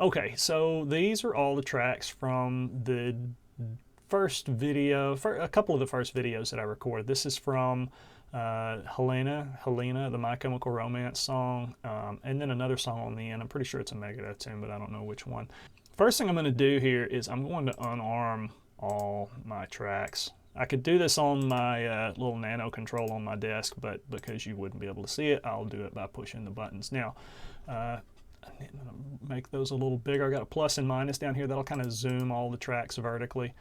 Okay, so these are all the tracks from the first video, for a couple of the first videos that I recorded. This is from Helena, the My Chemical Romance song, and then another song on the end. I'm pretty sure it's a Megadeth tune, but I don't know which one. First thing I'm going to do here is I'm going to unarm all my tracks. I could do this on my little nano control on my desk, but because you wouldn't be able to see it, I'll do it by pushing the buttons. Now, I'm going to make those a little bigger. I got a plus and minus down here that'll kind of zoom all the tracks vertically.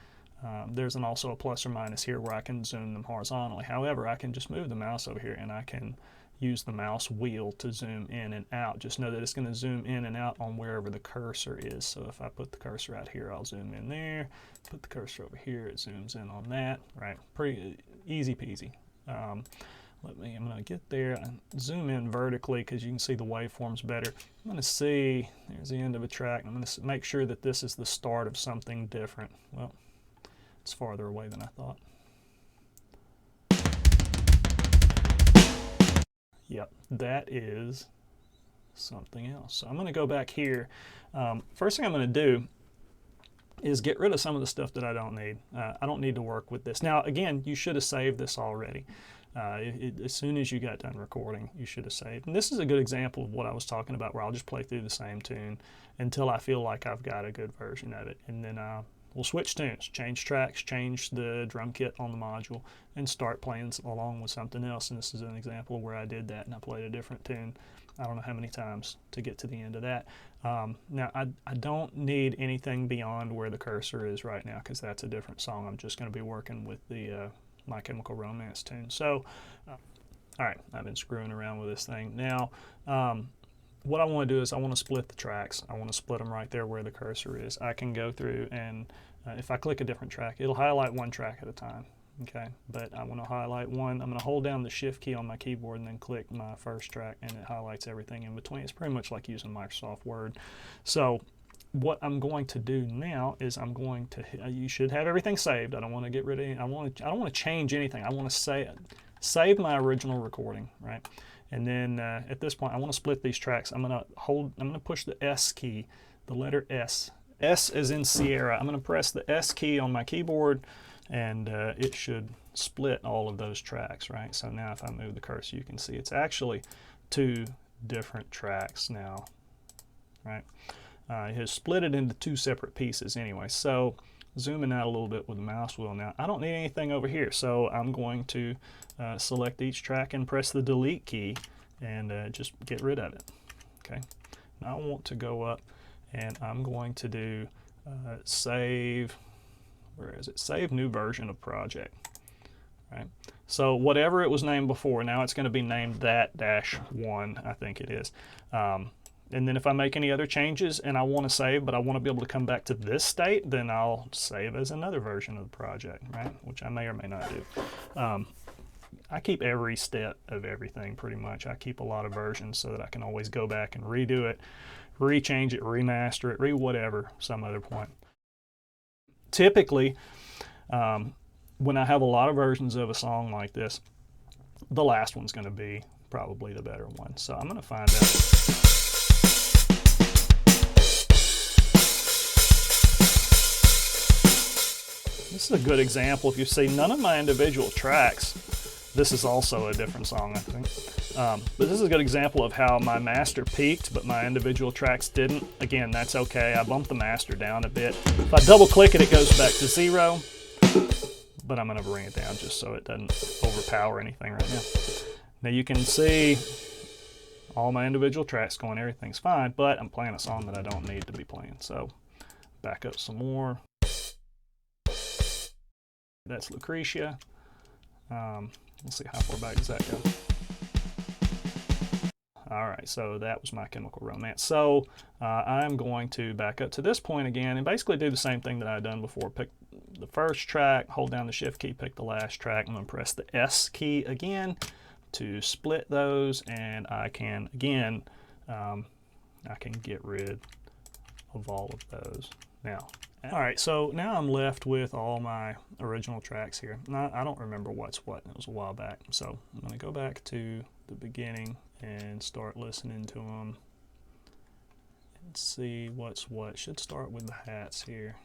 There's also a plus or minus here where I can zoom them horizontally. However, I can just move the mouse over here and I can use the mouse wheel to zoom in and out. Just know that it's going to zoom in and out on wherever the cursor is. So if I put the cursor out here, I'll zoom in there. Put the cursor over here, it zooms in on that. Right, pretty easy peasy. I'm going to get there and zoom in vertically because you can see the waveforms better. I'm going to see, there's the end of a track. I'm going to make sure that this is the start of something different. Well, it's farther away than I thought. Yep, that is something else. So I'm going to go back here. First thing I'm going to do is get rid of some of the stuff that I don't need. I don't need to work with this. Now, again, you should have saved this already. As soon as you got done recording, you should have saved. And this is a good example of what I was talking about, where I'll just play through the same tune until I feel like I've got a good version of it. And then we'll switch tunes, change tracks, change the drum kit on the module, and start playing along with something else. And this is an example where I did that and I played a different tune. I don't know how many times to get to the end of that. Now, I don't need anything beyond where the cursor is right now because that's a different song. I'm just going to be working with the My Chemical Romance tune. So, all right, I've been screwing around with this thing. Now, what I want to do is I want to split the tracks. I want to split them right there where the cursor is. I can go through and if I click a different track, it'll highlight one track at a time. Okay, but I want to highlight one. I'm going to hold down the shift key on my keyboard and then click my first track and it highlights everything in between. It's pretty much like using Microsoft Word. So what I'm going to do now is I'm going to, you should have everything saved. I don't want to get rid of any, I don't want to change anything. I want to save my original recording, right? And then at this point, I want to split these tracks. I'm going to push the S key, the letter S. S as in Sierra. I'm going to press the S key on my keyboard and it should split all of those tracks, right? So now if I move the cursor, you can see it's actually two different tracks now, right? It has split it into two separate pieces anyway. So zooming out a little bit with the mouse wheel now, I don't need anything over here, so I'm going to select each track and press the delete key and just get rid of it. Okay, now I want to go up and I'm going to do save, where is it? Save new version of project, right? So whatever it was named before, now it's going to be named that-1, I think it is. And then if I make any other changes and I want to save, but I want to be able to come back to this state, then I'll save as another version of the project, right? Which I may or may not do. I keep every step of everything pretty much. I keep a lot of versions so that I can always go back and redo it, rechange it, remaster it, whatever some other point. Typically, when I have a lot of versions of a song like this, the last one's going to be probably the better one. So I'm going to find out. This is a good example. If you see none of my individual tracks, this is also a different song, I think. But this is a good example of how my master peaked, but my individual tracks didn't. Again, that's okay. I bumped the master down a bit. If I double click it, it goes back to 0. But I'm going to bring it down just so it doesn't overpower anything right now. Now you can see all my individual tracks going, everything's fine, but I'm playing a song that I don't need to be playing. So back up some more. That's Lucretia. Let's see, how far back does that go? All right, so that was My Chemical Romance. So I'm going to back up to this point again and basically do the same thing that I've done before. Pick the first track, hold down the shift key, pick the last track. I'm going to press the S key again to split those, and I can, again, I can get rid of all of those. Now, all right, so now I'm left with all my original tracks here. Now, I don't remember what's what. It was a while back. So I'm going to go back to the beginning and start listening to them. Let's see what's what. Should start with the hats here.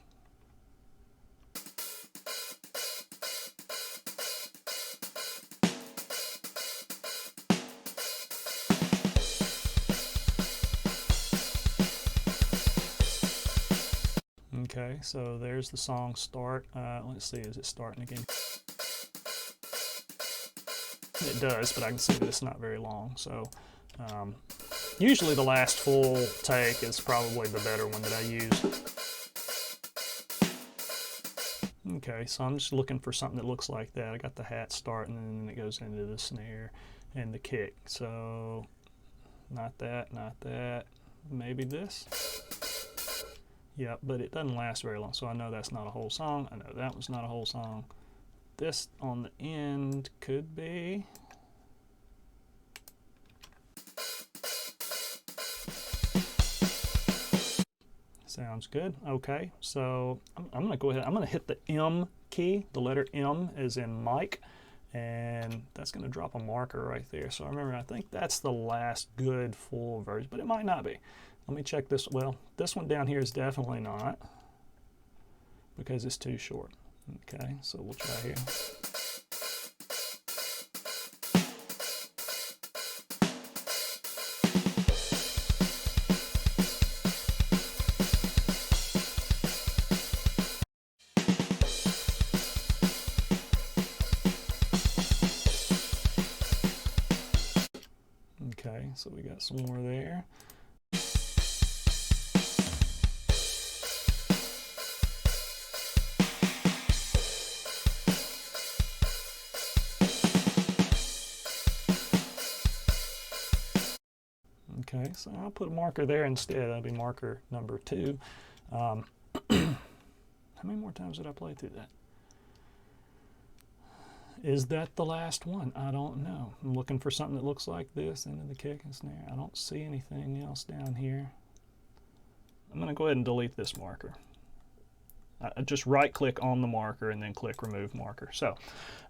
Okay, so there's the song start. Let's see, is it starting again? It does, but I can see that it's not very long. So usually the last full take is probably the better one that I use. Okay, so I'm just looking for something that looks like that. I got the hat starting and then it goes into the snare and the kick. So not that, not that, maybe this. Yeah, but it doesn't last very long, so I know that's not a whole song. I know that was not a whole song. This on the end could be. Sounds good. Okay, so I'm going to go ahead. I'm going to hit the M key, the letter M as in Mike, and that's going to drop a marker right there. So remember, I think that's the last good full version, but it might not be. Let me check this. Well, this one down here is definitely not because it's too short. Okay, so we'll try here. Okay, so we got some more there. Okay, so I'll put a marker there instead. That'll be marker number 2. How many more times did I play through that? Is that the last one? I don't know. I'm looking for something that looks like this into the kick and snare. I don't see anything else down here. I'm going to go ahead and delete this marker. I just right click on the marker and then click remove marker. So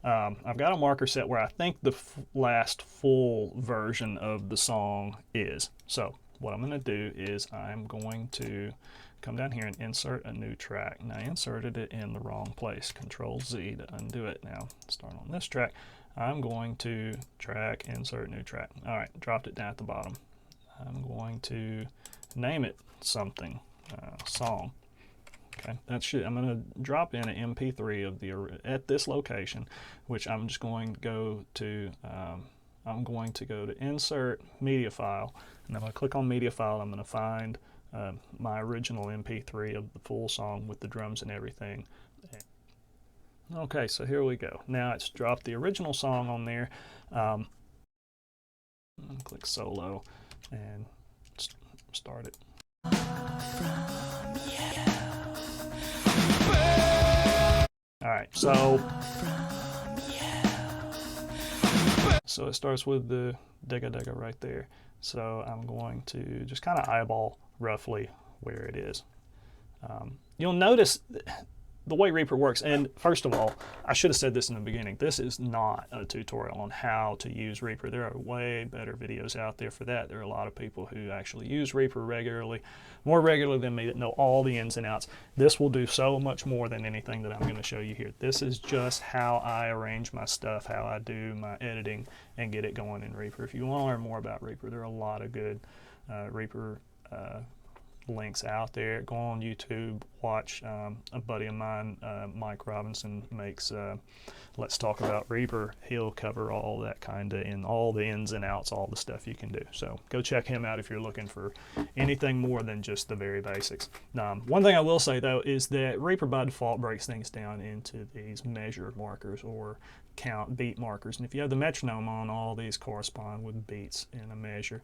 I've got a marker set where I think the last full version of the song is. So what I'm going to do is I'm going to come down here and insert a new track. Now I inserted it in the wrong place. Control Z to undo it. Now start on this track. I'm going to track, insert new track. All right, dropped it down at the bottom. I'm going to name it something, song. Okay, that should. I'm going to drop in an MP3 of the at this location, which I'm just going to go to. I'm going to go to Insert Media File, and I'm going to click on Media File. I'm going to find my original MP3 of the full song with the drums and everything. Okay, so here we go. Now it's dropped the original song on there. Click Solo and start it. All right, so it starts with the digga digga right there. So I'm going to just kind of eyeball roughly where it is. You'll notice the way Reaper works, and first of all, I should have said this in the beginning, this is not a tutorial on how to use Reaper. There are way better videos out there for that. There are a lot of people who actually use Reaper regularly, more regularly than me, that know all the ins and outs. This will do so much more than anything that I'm going to show you here. This is just how I arrange my stuff, how I do my editing and get it going in Reaper. If you want to learn more about Reaper, there are a lot of good Reaper links out there. Go on YouTube, watch a buddy of mine, Mike Robinson, makes Let's Talk About Reaper. He'll cover all that kind of in all the ins and outs, all the stuff you can do. So go check him out if you're looking for anything more than just the very basics. One thing I will say though is that Reaper by default breaks things down into these measure markers or count beat markers, and if you have the metronome on, all these correspond with beats in a measure.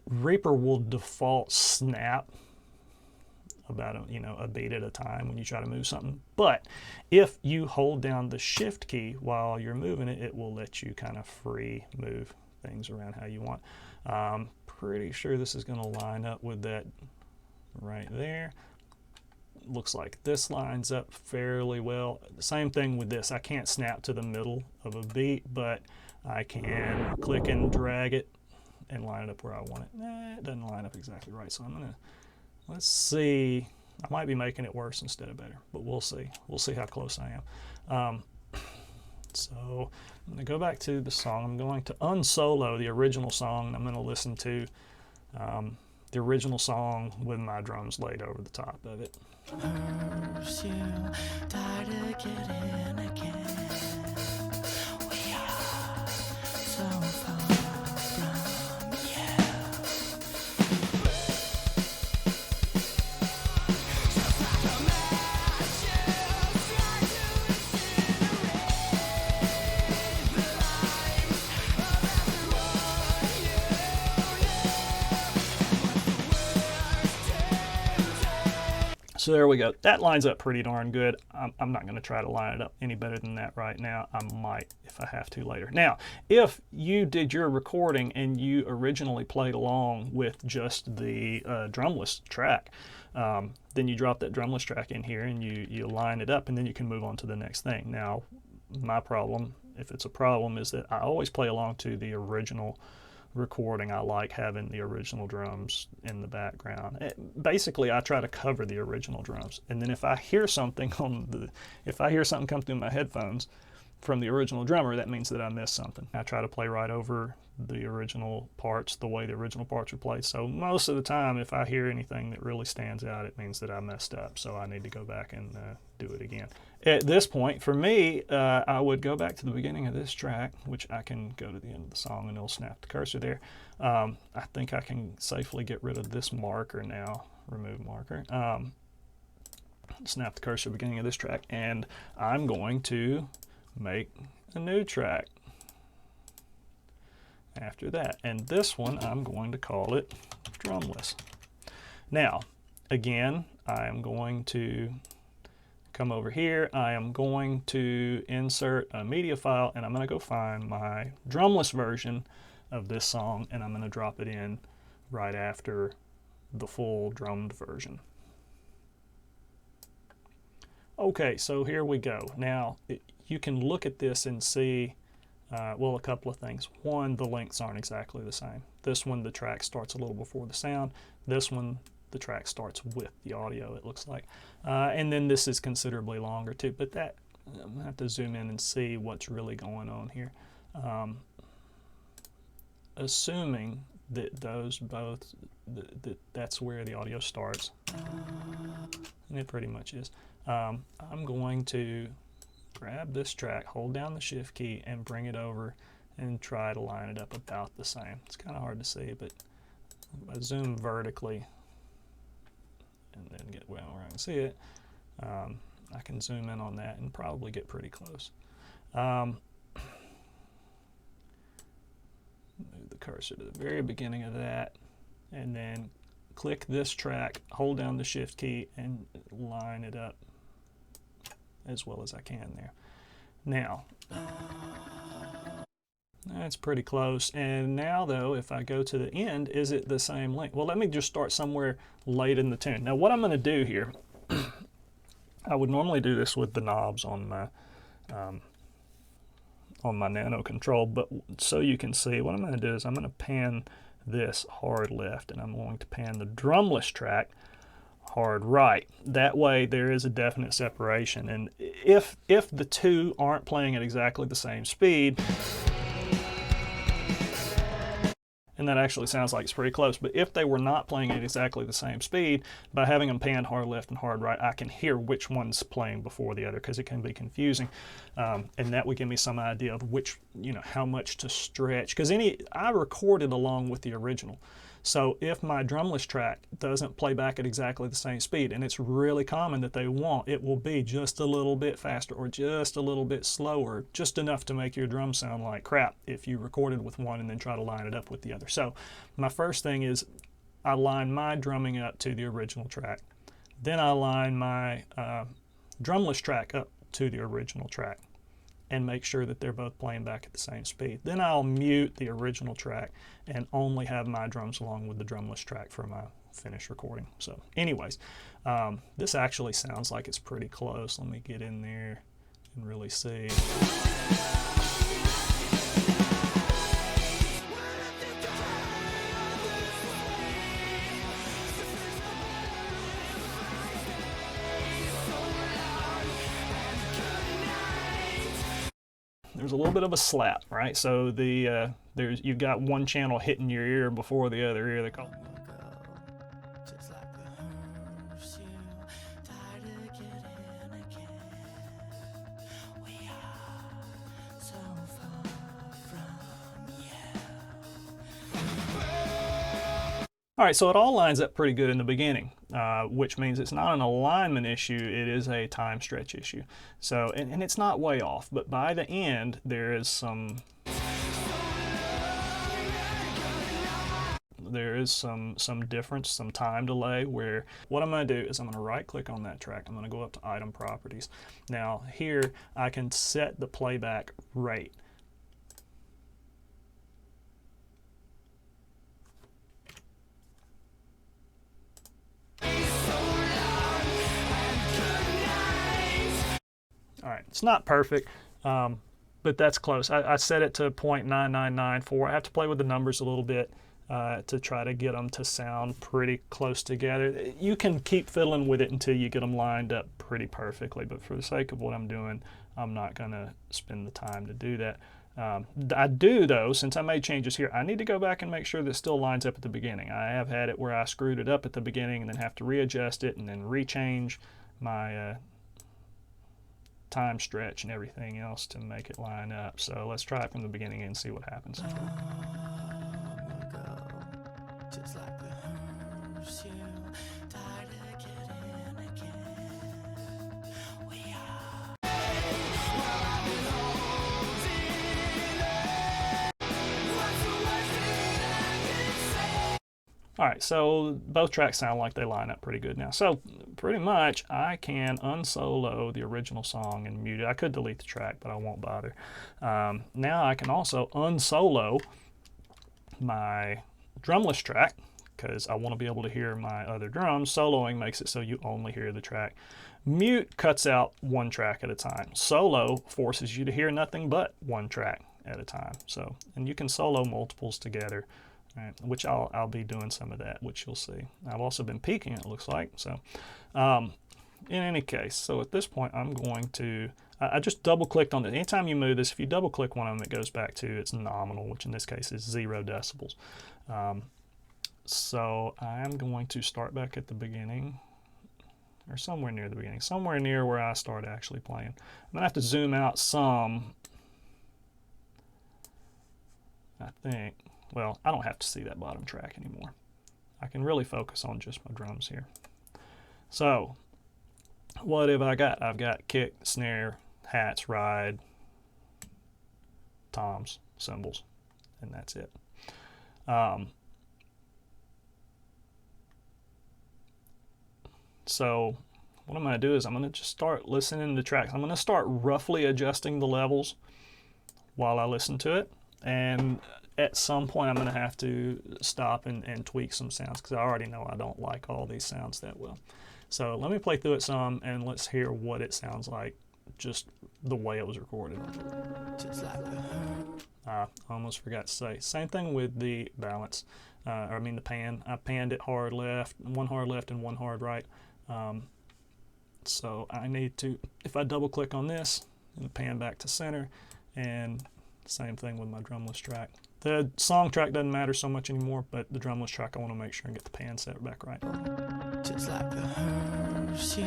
Reaper will default snap about a beat at a time when you try to move something, but if you hold down the shift key while you're moving it, it will let you kind of free move things around how you want. Pretty sure this is going to line up with that right there. Looks like this lines up fairly well. Same thing with this. I can't snap to the middle of a beat, but I can click and drag it and line it up where I want it. It doesn't line up exactly right, so I'm gonna, let's see. I might be making it worse instead of better, but we'll see. We'll see how close I am. So I'm going to go back to the song. I'm going to unsolo the original song, and I'm going to listen to the original song with my drums laid over the top of it. You died again. We are so far from you. So there we go. That lines up pretty darn good. I'm not going to try to line it up any better than that right now. I might if I have to later. Now, if you did your recording and you originally played along with just the drumless track, then you drop that drumless track in here and you line it up, and then you can move on to the next thing. Now, my problem, if it's a problem, is that I always play along to the original recording. I like having the original drums in the background. Basically, I try to cover the original drums, and then if I hear something come through my headphones from the original drummer, that means that I missed something. I try to play right over the original parts the way the original parts are played. So most of the time, if I hear anything that really stands out, it means that I messed up, so I need to go back and do it again. At this point, for me, I would go back to the beginning of this track, which I can go to the end of the song and it'll snap the cursor there. I think I can safely get rid of this marker now, remove marker. Snap the cursor at the beginning of this track, and I'm going to make a new track after that. And this one, I'm going to call it drumless. Now, again, I am going to come over here. I am going to insert a media file, and I'm going to go find my drumless version of this song, and I'm going to drop it in right after the full drummed version. Okay, so here we go. Now, you can look at this and see, well, a couple of things. One, the lengths aren't exactly the same. This one, the track starts a little before the sound. This one, the track starts with the audio, it looks like. And then this is considerably longer too, but that, I'm going to have to zoom in and see what's really going on here. Assuming that those both, that's where the audio starts, and it pretty much is. I'm going to grab this track, hold down the shift key, and bring it over and try to line it up about the same. It's kind of hard to see, but if I zoom vertically and then get where I can see it, I can zoom in on that and probably get pretty close. Move the cursor to the very beginning of that, and then click this track, hold down the shift key, and line it up as well as I can there. Now, that's pretty close. And now though, if I go to the end, is it the same length? Well, let me just start somewhere late in the tune. Now what I'm going to do here, I would normally do this with the knobs on my Nano Control, but so you can see, what I'm going to do is I'm going to pan this hard left, and I'm going to pan the drumless track hard right. That way there is a definite separation, and if the two aren't playing at exactly the same speed, and that actually sounds like it's pretty close, but if they were not playing at exactly the same speed, by having them panned hard left and hard right, I can hear which one's playing before the other, because it can be confusing, and that would give me some idea of which, how much to stretch, because I recorded along with the original. So if my drumless track doesn't play back at exactly the same speed, and it's really common that they won't, it will be just a little bit faster or just a little bit slower, just enough to make your drum sound like crap if you recorded with one and then try to line it up with the other. So my first thing is I line my drumming up to the original track. Then I line my drumless track up to the original track and make sure that they're both playing back at the same speed. Then I'll mute the original track and only have my drums along with the drumless track for my finished recording. So anyways, this actually sounds like it's pretty close. Let me get in there and really see. there's a little bit of a slap, right? So you've got one channel hitting your ear before the other ear. They call it. All right, so it all lines up pretty good in the beginning, which means it's not an alignment issue, it is a time stretch issue. So, and it's not way off, but by the end, there is some difference, some time delay, where what I'm going to do is I'm going to right click on that track. I'm going to go up to item properties. Now here I can set the playback rate. All right, it's not perfect, but that's close. I set it to 0.9994. I have to play with the numbers a little bit to try to get them to sound pretty close together. You can keep fiddling with it until you get them lined up pretty perfectly, but for the sake of what I'm doing, I'm not going to spend the time to do that. I do, though, since I made changes here, I need to go back and make sure that it still lines up at the beginning. I have had it where I screwed it up at the beginning and then have to readjust it and then rechange my time stretch and everything else to make it line up. So let's try it from the beginning and see what happens. Just like the hearse you died again and again. We are. All right, so both tracks sound like they line up pretty good now. So pretty much I can unsolo the original song and mute it. I could delete the track, but I won't bother. Now I can also unsolo my drumless track because I want to be able to hear my other drums. Soloing makes it so you only hear the track. Mute cuts out one track at a time. Solo forces you to hear nothing but one track at a time. So, and you can solo multiples together. Right, which I'll be doing some of that, which you'll see. I've also been peaking, it looks like. So in any case, so at this point I'm going to, I just double clicked on it. Anytime you move this, if you double click one of them, it goes back to its nominal, which in this case is 0 decibels. So I'm going to start back at the beginning, or somewhere near the beginning, somewhere near where I started actually playing. I'm gonna have to zoom out some, I think. Well, I don't have to see that bottom track anymore. I can really focus on just my drums here. So, what have I got? I've got kick, snare, hats, ride, toms, cymbals, and that's it. So, what I'm going to do is I'm going to just start listening to tracks. I'm going to start roughly adjusting the levels while I listen to it, and at some point I'm going to have to stop and tweak some sounds because I already know I don't like all these sounds that well. So let me play through it some and let's hear what it sounds like just the way it was recorded. Just like I almost forgot to say, same thing with the balance, or I mean the pan. I panned it hard left, one hard left and one hard right. So I need to, if I double click on this and pan back to center, and same thing with my drumless track. The song track doesn't matter so much anymore, but the drumless track I want to make sure and get the pan set back right. Just like the hearse you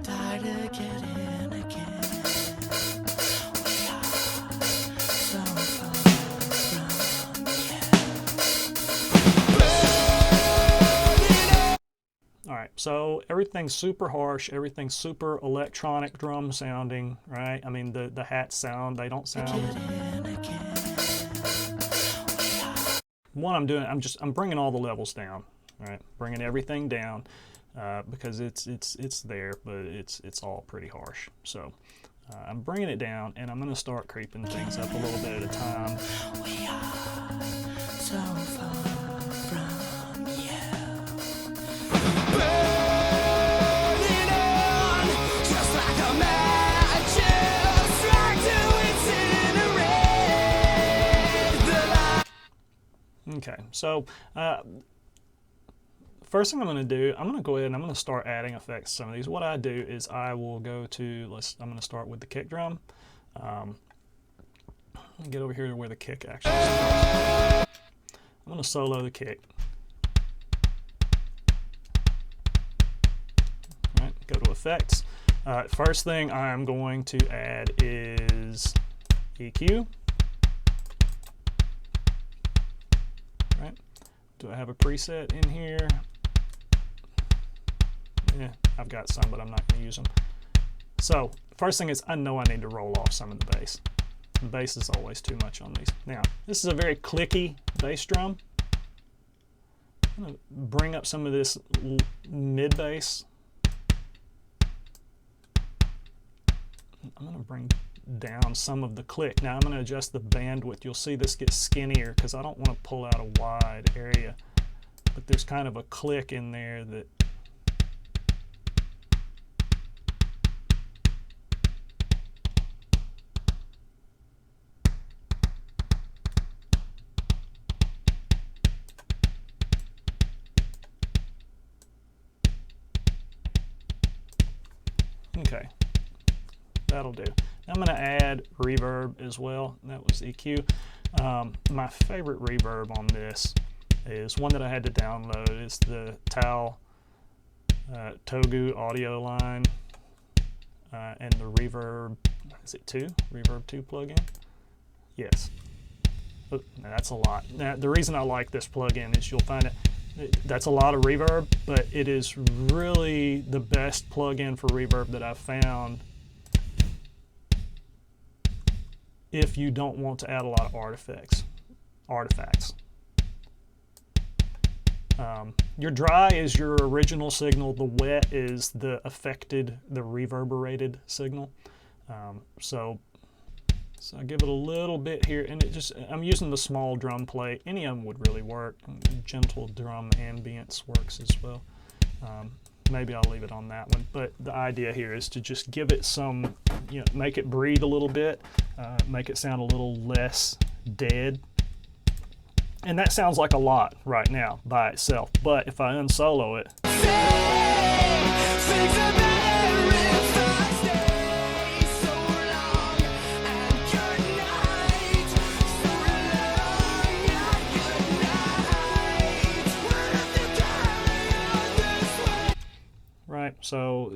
died again and again. We are so far from you. Alright, so everything's super harsh, everything's super electronic drum sounding, right? I mean the hats sound, they don't sound. What I'm doing, I'm bringing all the levels down, right? Bringing everything down because it's there, but it's all pretty harsh. So I'm bringing it down, and I'm going to start creeping things up a little bit at a time. We are so far from you. Burning on, just like a match, strike to incinerate the light. Okay, so first thing I'm going to do, I'm going to go ahead and I'm going to start adding effects to some of these. What I do is I will go to, I'm going to start with the kick drum. Let me get over here to where the kick actually starts. I'm going to solo the kick. All right, go to effects. First thing I'm going to add is EQ. Right. Do I have a preset in here? Yeah, I've got some, but I'm not going to use them. So first thing is I know I need to roll off some of the bass. The bass is always too much on these. Now, this is a very clicky bass drum. I'm going to bring up some of this mid bass. I'm going to bring down some of the click. Now I'm going to adjust the bandwidth. You'll see this gets skinnier because I don't want to pull out a wide area. But there's kind of a click in there that okay, that'll do. I'm going to add reverb as well. That was EQ. My favorite reverb on this is one that I had to download. It's the Tao Togu audio line and the reverb, is it 2? Reverb 2 plugin? Yes. Oh, that's a lot. Now, the reason I like this plugin is you'll find it that's a lot of reverb, but it is really the best plugin for reverb that I've found if you don't want to add a lot of artifacts. Your dry is your original signal. The wet is the affected, the reverberated signal. So I give it a little bit here, and I'm using the small drum plate. Any of them would really work. Gentle drum ambience works as well. Maybe I'll leave it on that one. But the idea here is to just give it some, make it breathe a little bit, make it sound a little less dead. And that sounds like a lot right now by itself. But if I unsolo it, right? So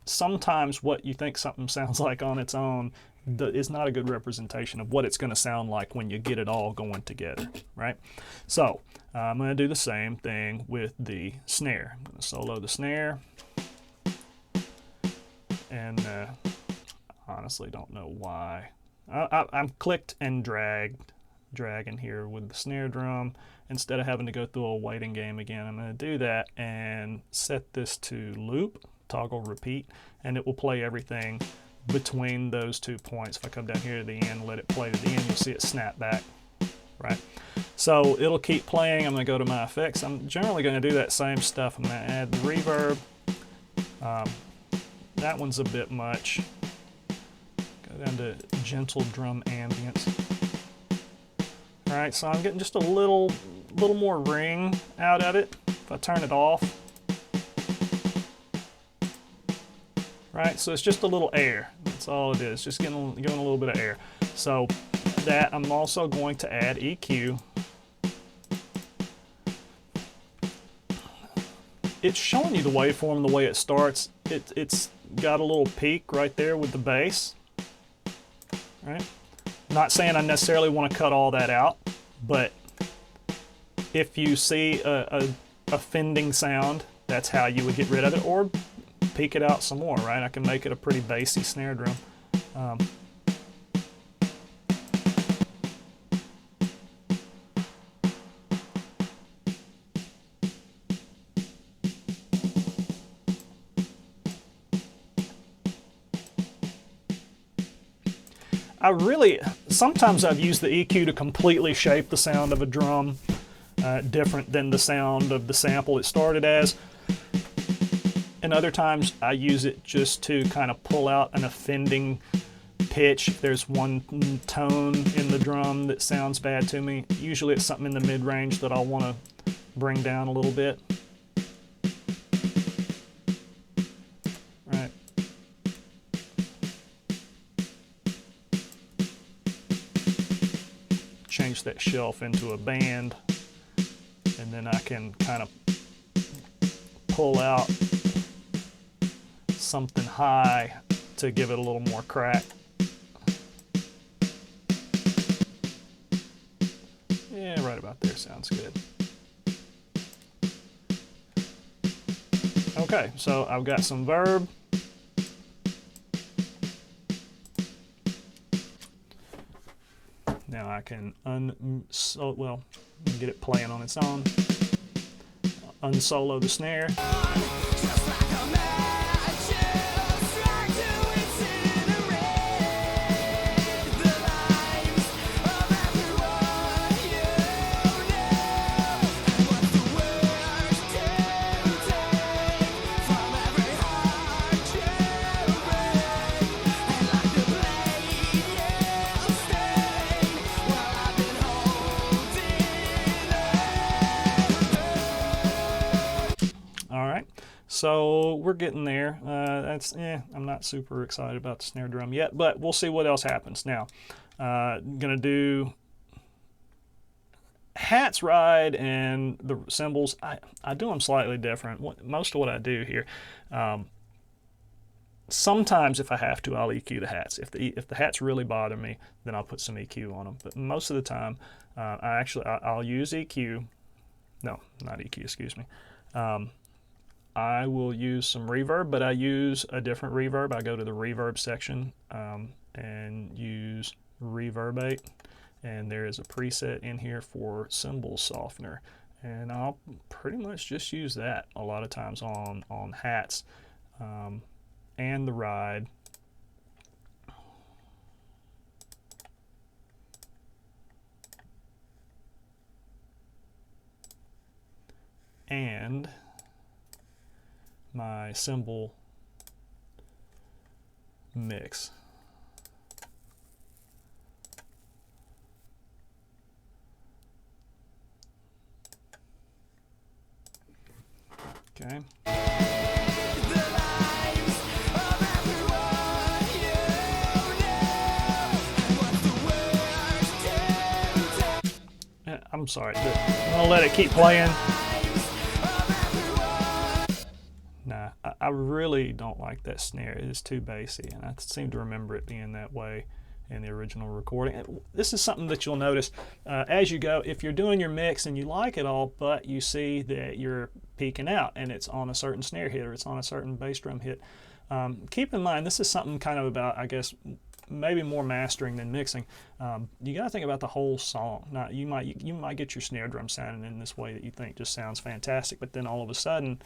sometimes what you think something sounds like on its own is not a good representation of what it's going to sound like when you get it all going together, right? So I'm going to do the same thing with the snare. I'm going to solo the snare, and honestly don't know why. I'm clicked and dragging here with the snare drum. Instead of having to go through a waiting game again, I'm going to do that and set this to loop, toggle repeat, and it will play everything between those 2 points. If I come down here to the end, let it play to the end, you'll see it snap back, right? So it'll keep playing. I'm going to go to my effects. I'm generally going to do that same stuff. I'm going to add the reverb. That one's a bit much. Go down to gentle drum ambience. All right, so I'm getting just a little more ring out of it. If I turn it off, right, so it's just a little air. That's all it is, just giving a little bit of air. So that I'm also going to add EQ. It's showing you the waveform the way it starts. It's got a little peak right there with the bass, right? Not saying I necessarily want to cut all that out, but if you see a offending sound, that's how you would get rid of it, or peak it out some more, right? I can make it a pretty bassy snare drum. Sometimes I've used the EQ to completely shape the sound of a drum, different than the sound of the sample it started as. And other times I use it just to kind of pull out an offending pitch. If there's one tone in the drum that sounds bad to me, usually it's something in the mid-range that I'll want to bring down a little bit. reduce that shelf into a band, and then I can kind of pull out something high to give it a little more crack. Yeah, right about there sounds good. Okay, so I've got some verb. Now I can get it playing on its own. Unsolo the snare. So we're getting there. I'm not super excited about the snare drum yet, but we'll see what else happens. Now, I'm gonna do hats, ride, and the cymbals. I do them slightly different. Most of what I do here, sometimes if I have to, I'll EQ the hats. If the hats really bother me, then I'll put some EQ on them. But most of the time, I'll use EQ. No, not EQ. Excuse me. I will use some reverb, but I use a different reverb. I go to the reverb section and use reverbate, and there is a preset in here for cymbal softener, and I'll pretty much just use that a lot of times on hats and the ride. And my cymbal mix. Okay. I'm sorry, I'm gonna let it keep playing. Nah, I really don't like that snare. It is too bassy, and I seem to remember it being that way in the original recording. This is something that you'll notice as you go. If you're doing your mix and you like it all, but you see that you're peaking out and it's on a certain snare hit or it's on a certain bass drum hit, keep in mind this is something kind of about, I guess, maybe more mastering than mixing. You got to think about the whole song. Now, you might get your snare drum sounding in this way that you think just sounds fantastic, but then all of a sudden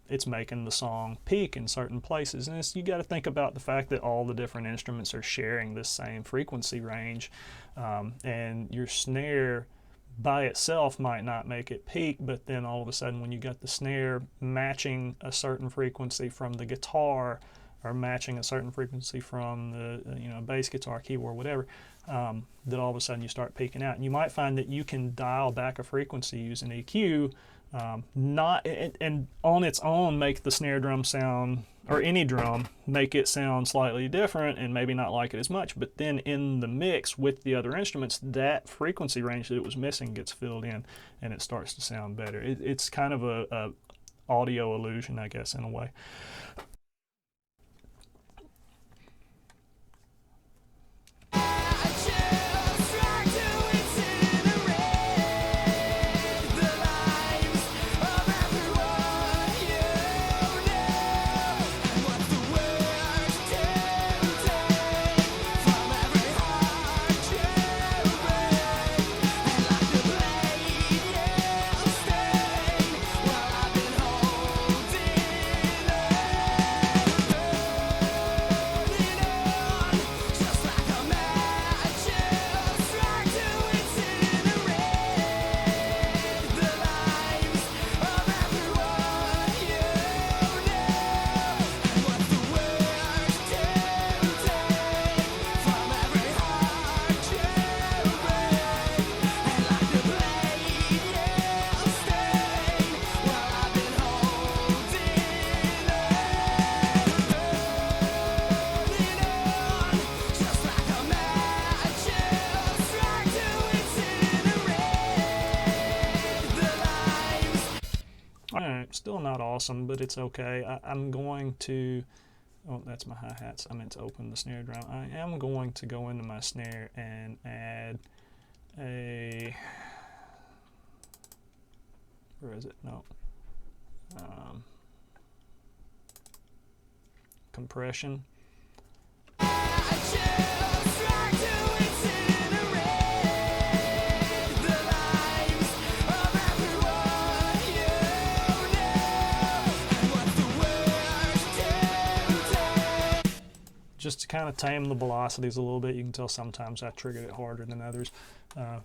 it's making the song peak in certain places, and you got to think about the fact that all the different instruments are sharing this same frequency range, and your snare by itself might not make it peak, but then all of a sudden when you got the snare matching a certain frequency from the guitar or matching a certain frequency from the bass guitar, keyboard, whatever, that all of a sudden you start peaking out, and you might find that you can dial back a frequency using EQ. And on its own make the snare drum sound, or any drum, make it sound slightly different and maybe not like it as much, but then in the mix with the other instruments, that frequency range that it was missing gets filled in and it starts to sound better. It's kind of a audio illusion, I guess, in a way. Still not awesome, but it's okay. I'm going to, oh, that's my hi-hats. I meant to open the snare drum. I am going to go into my snare and add a, where is it? No. Compression. Just to kind of tame the velocities a little bit. You can tell sometimes I triggered it harder than others,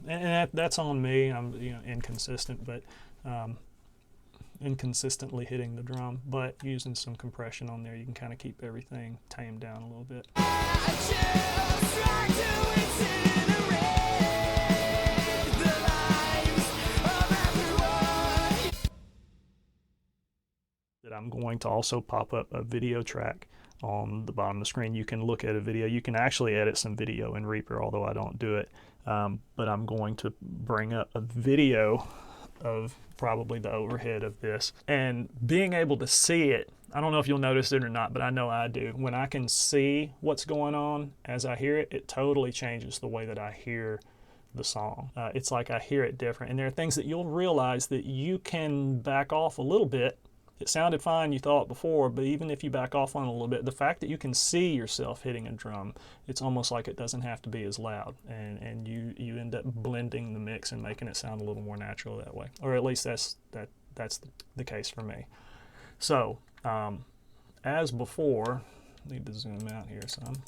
and that's on me. I'm inconsistent, but inconsistently hitting the drum. But using some compression on there, you can kind of keep everything tamed down a little bit. I'm going to also pop up a video track on the bottom of the screen. You can look at a video. You can actually edit some video in Reaper, although I don't do it. But I'm going to bring up a video of probably the overhead of this. And being able to see it, I don't know if you'll notice it or not, but I know I do. When I can see what's going on as I hear it, it totally changes the way that I hear the song. It's like I hear it different. And there are things that you'll realize that you can back off a little bit. It sounded fine, you thought before, but even if you back off on it a little bit, the fact that you can see yourself hitting a drum, it's almost like it doesn't have to be as loud, and you end up blending the mix and making it sound a little more natural that way, or at least that's the case for me. So as before, I need to zoom out here some.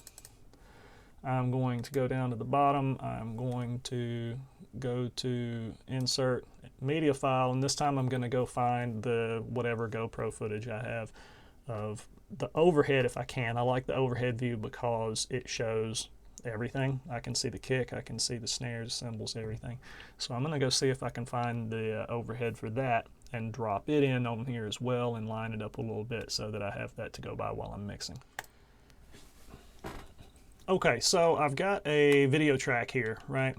I'm going to go down to the bottom. I'm going to go to insert media file, and this time I'm going to go find the whatever GoPro footage I have of the overhead if I can. I like the overhead view because it shows everything. I can see the kick, I can see the snares, cymbals, everything. So I'm going to go see if I can find the overhead for that and drop it in on here as well and line it up a little bit so that I have that to go by while I'm mixing. Okay, so I've got a video track here, right?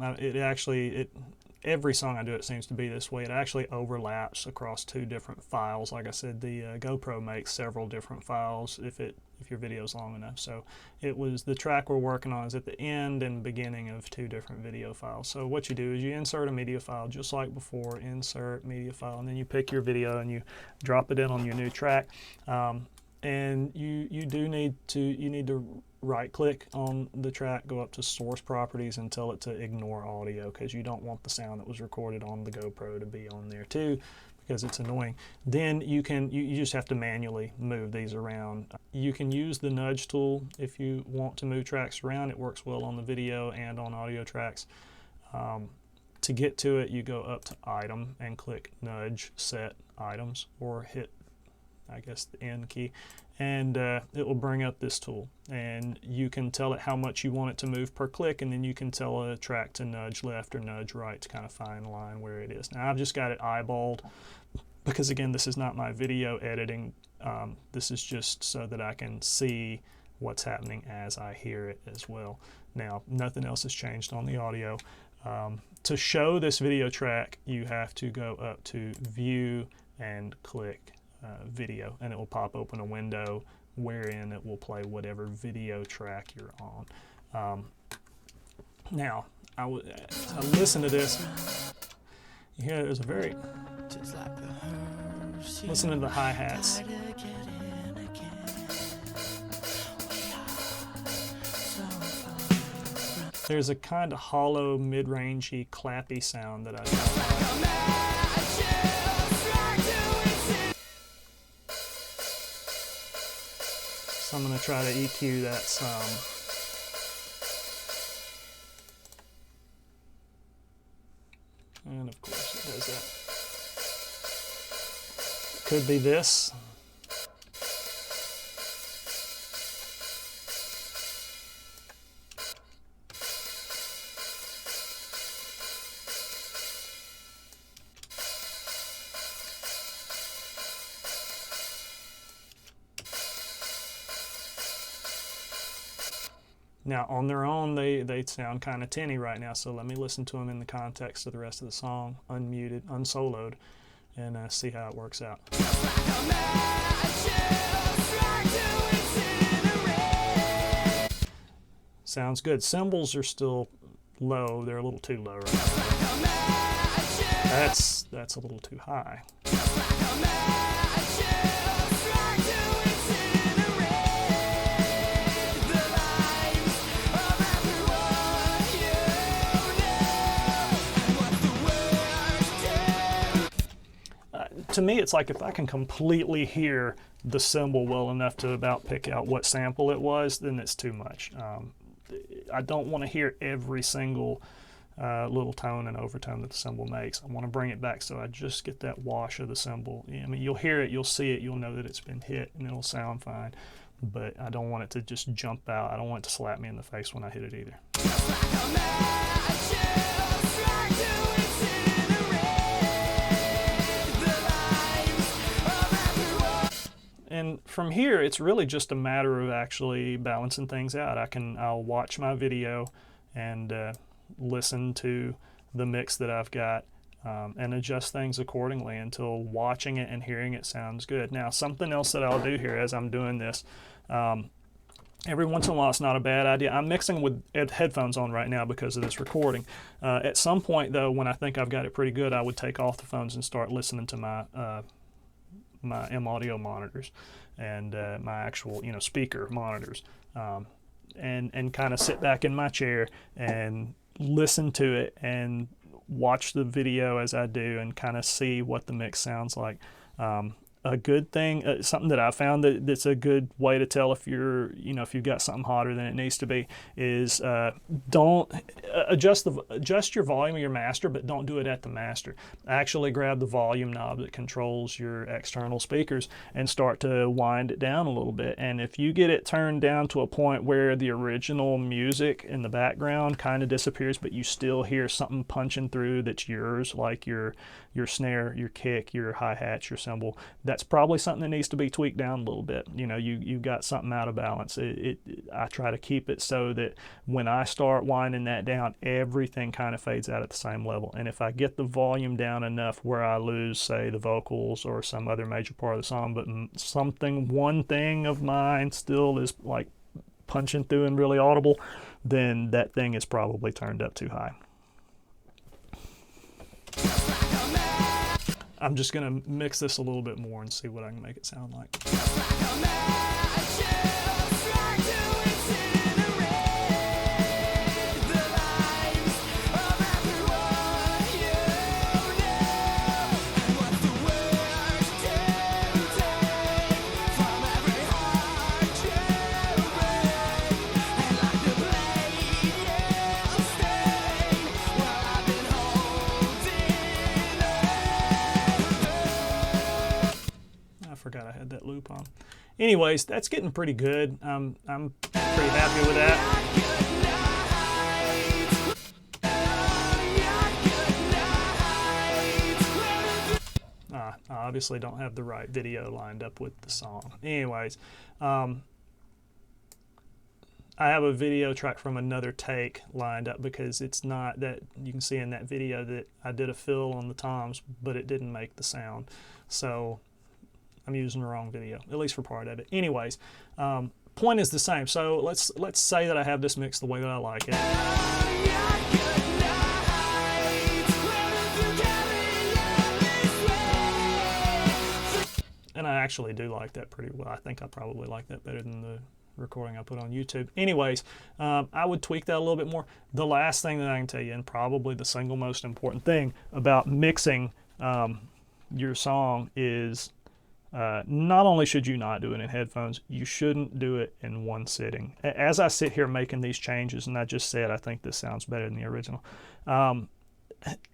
Every song I do, it seems to be this way. It actually overlaps across two different files. Like I said, the GoPro makes several different files if your video's long enough. So the track we're working on is at the end and beginning of two different video files. So what you do is you insert a media file just like before, insert media file, and then you pick your video and you drop it in on your new track. And you need to right click on the track, go up to source properties and tell it to ignore audio, because you don't want the sound that was recorded on the GoPro to be on there too, because it's annoying. Then you just have to manually move these around. You can use the nudge tool if you want to move tracks around. It works well on the video and on audio tracks. To get to it, you go up to item and click nudge set items, or hit, I guess, the N key, and it will bring up this tool, and you can tell it how much you want it to move per click, and then you can tell a track to nudge left or nudge right to kind of fine line where it is. Now I've just got it eyeballed because, again, this is not my video editing. This is just so that I can see what's happening as I hear it as well. Now nothing else has changed on the audio. To show this video track, you have to go up to view and click video, and it will pop open a window wherein it will play whatever video track you're on. Now I listen to this. You hear there's a very, listen to the hi-hats. There's a kind of hollow, mid-rangey, clappy sound that I like. So I'm going to try to EQ that some. And of course it does that. Could be this. Now, on their own, they sound kind of tinny right now, so let me listen to them in the context of the rest of the song, unmuted, unsoloed, and see how it works out. Sounds good. Cymbals are still low. They're a little too low right now. That's a little too high. To me, it's like if I can completely hear the cymbal well enough to about pick out what sample it was, then it's too much. I don't want to hear every single little tone and overtone that the cymbal makes. I want to bring it back so I just get that wash of the cymbal. I mean, you'll hear it, you'll see it, you'll know that it's been hit, and it'll sound fine. But I don't want it to just jump out. I don't want it to slap me in the face when I hit it either. And from here, it's really just a matter of actually balancing things out. I'll watch my video and listen to the mix that I've got and adjust things accordingly until watching it and hearing it sounds good. Now, something else that I'll do here as I'm doing this, every once in a while, it's not a bad idea. I'm mixing with headphones on right now because of this recording. At some point, though, when I think I've got it pretty good, I would take off the phones and start listening to my M-Audio monitors and my actual speaker monitors, and kind of sit back in my chair and listen to it and watch the video as I do and kind of see what the mix sounds like. A good thing, something that I found that's a good way to tell if if you've got something hotter than it needs to be, is don't adjust your volume of your master, but don't do it at the master. Actually grab the volume knob that controls your external speakers and start to wind it down a little bit. And if you get it turned down to a point where the original music in the background kind of disappears, but you still hear something punching through that's yours, like your snare, your kick, your hi-hat, your cymbal, that's probably something that needs to be tweaked down a little bit. You've got something out of balance. I try to keep it so that when I start winding that down, everything kind of fades out at the same level. And if I get the volume down enough where I lose, say, the vocals or some other major part of the song, but one thing of mine still is like punching through and really audible, then that thing is probably turned up too high. I'm just going to mix this a little bit more and see what I can make it sound like. Forgot I had that loop on. Anyways, that's getting pretty good. I'm pretty happy with that. I obviously don't have the right video lined up with the song. Anyways, I have a video track from another take lined up because it's not that you can see in that video that I did a fill on the toms, but it didn't make the sound. So I'm using the wrong video, at least for part of it. Anyways, point is the same. So let's say that I have this mixed the way that I like it. And I actually do like that pretty well. I think I probably like that better than the recording I put on YouTube. Anyways, I would tweak that a little bit more. The last thing that I can tell you, and probably the single most important thing about mixing your song, is not only should you not do it in headphones, you shouldn't do it in one sitting. As I sit here making these changes, and I just said I think this sounds better than the original,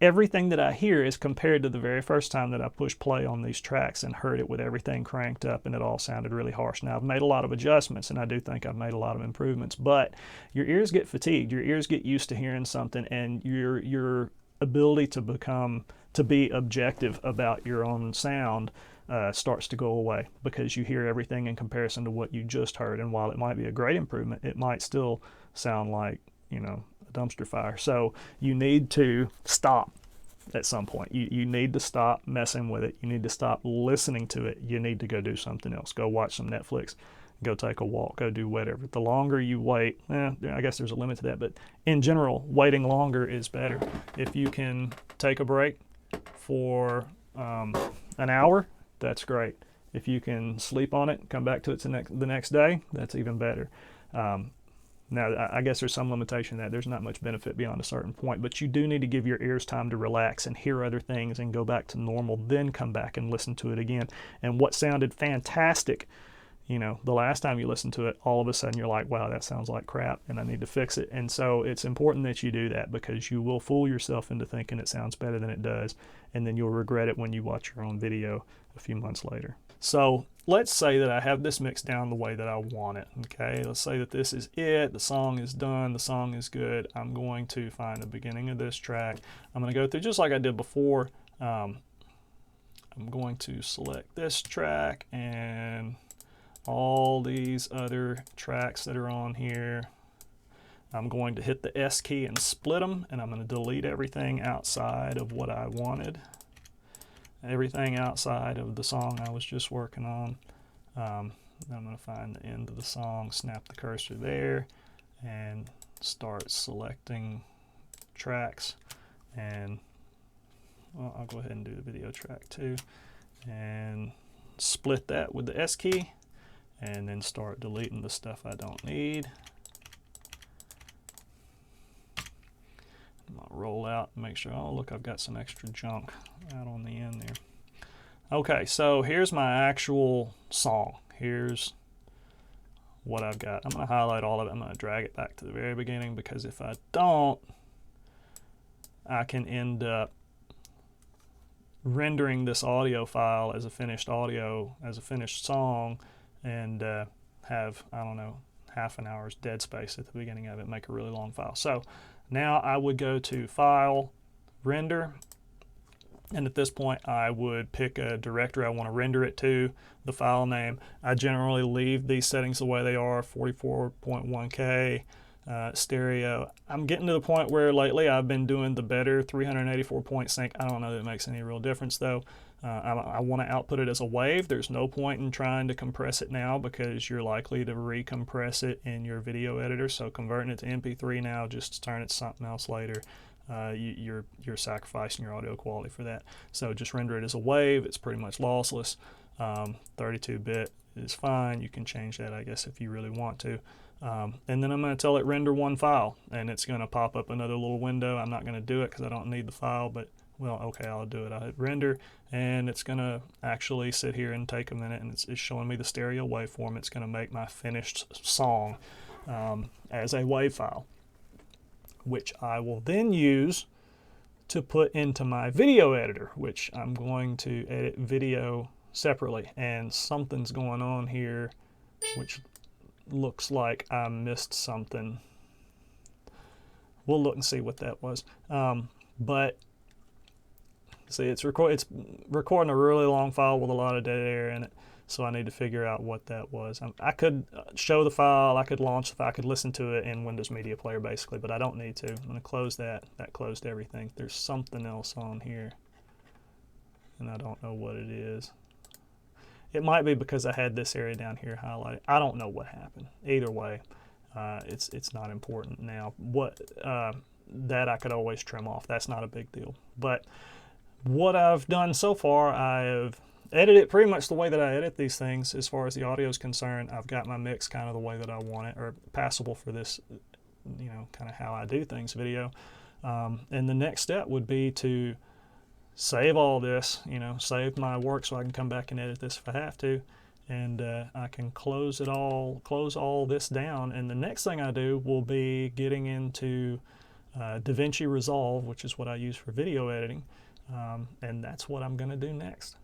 everything that I hear is compared to the very first time that I pushed play on these tracks and heard it with everything cranked up and it all sounded really harsh. Now, I've made a lot of adjustments, and I do think I've made a lot of improvements, but your ears get fatigued. Your ears get used to hearing something, and your ability to be objective about your own sound starts to go away because you hear everything in comparison to what you just heard. And while it might be a great improvement, it might still sound like, a dumpster fire. So you need to stop at some point. You need to stop messing with it. You need to stop listening to it. You need to go do something else. Go watch some Netflix. Go take a walk. Go do whatever. The longer you wait, I guess there's a limit to that, but in general, waiting longer is better. If you can take a break for an hour, that's great. If you can sleep on it, come back to it the next day, that's even better. Now, I guess there's some limitation to that. There's not much benefit beyond a certain point, but you do need to give your ears time to relax and hear other things and go back to normal, then come back and listen to it again. And what sounded fantastic, you know, the last time you listen to it, all of a sudden you're like, wow, that sounds like crap and I need to fix it. And so it's important that you do that, because you will fool yourself into thinking it sounds better than it does, and then you'll regret it when you watch your own video a few months later. So let's say that I have this mixed down the way that I want it. Okay, let's say that this is it. The song is done. The song is good. I'm going to find the beginning of this track. I'm going to go through just like I did before. I'm going to select this track and all these other tracks that are on here. I'm going to hit the S key and split them, and I'm going to delete everything outside of what I wanted. Everything outside of the song I was just working on. I'm going to find the end of the song, snap the cursor there, and start selecting tracks. And well, I'll go ahead and do the video track too, and split that with the S key, and then start deleting the stuff I don't need. I'm going to roll out and make sure, oh look, I've got some extra junk out on the end there. Okay, so here's my actual song. Here's what I've got. I'm going to highlight all of it. I'm going to drag it back to the very beginning, because if I don't, I can end up rendering this audio file as a finished audio, as a finished song, and have, I don't know, half an hour's dead space at the beginning of it, make a really long file. So now I would go to File, Render, and at this point I would pick a directory I want to render it to, the file name. I generally leave these settings the way they are, 44.1K, stereo. I'm getting to the point where lately I've been doing the better 384 point sync. I don't know that it makes any real difference though. I want to output it as a wave. There's no point in trying to compress it now, because you're likely to recompress it in your video editor. So converting it to MP3 now, just to turn it to something else later, you're sacrificing your audio quality for that. So just render it as a wave. It's pretty much lossless. 32-bit is fine. You can change that, I guess, if you really want to. And then I'm going to tell it render one file, and it's going to pop up another little window. I'm not going to do it because I don't need the file, but well, okay, I'll do it. I'll hit render, and it's going to actually sit here and take a minute, and it's showing me the stereo waveform. It's going to make my finished song as a wave file, which I will then use to put into my video editor, which I'm going to edit video separately. And something's going on here which looks like I missed something. We'll look and see what that was. But see, it's recording a really long file with a lot of dead air in it, so I need to figure out what that was. I could show the file, I could launch the file, I could listen to it in Windows Media Player basically, but I don't need to. I'm going to close that. That closed everything. There's something else on here, and I don't know what it is. It might be because I had this area down here highlighted. I don't know what happened. Either way, it's not important now. That I could always trim off. That's not a big deal. But what I've done so far, I have edited it pretty much the way that I edit these things as far as the audio is concerned. I've got my mix kind of the way that I want it, or passable for this, you know, kind of how I do things video. And the next step would be to save all this, you know, save my work so I can come back and edit this if I have to. And I can close all this down. And the next thing I do will be getting into DaVinci Resolve, which is what I use for video editing. And that's what I'm going to do next.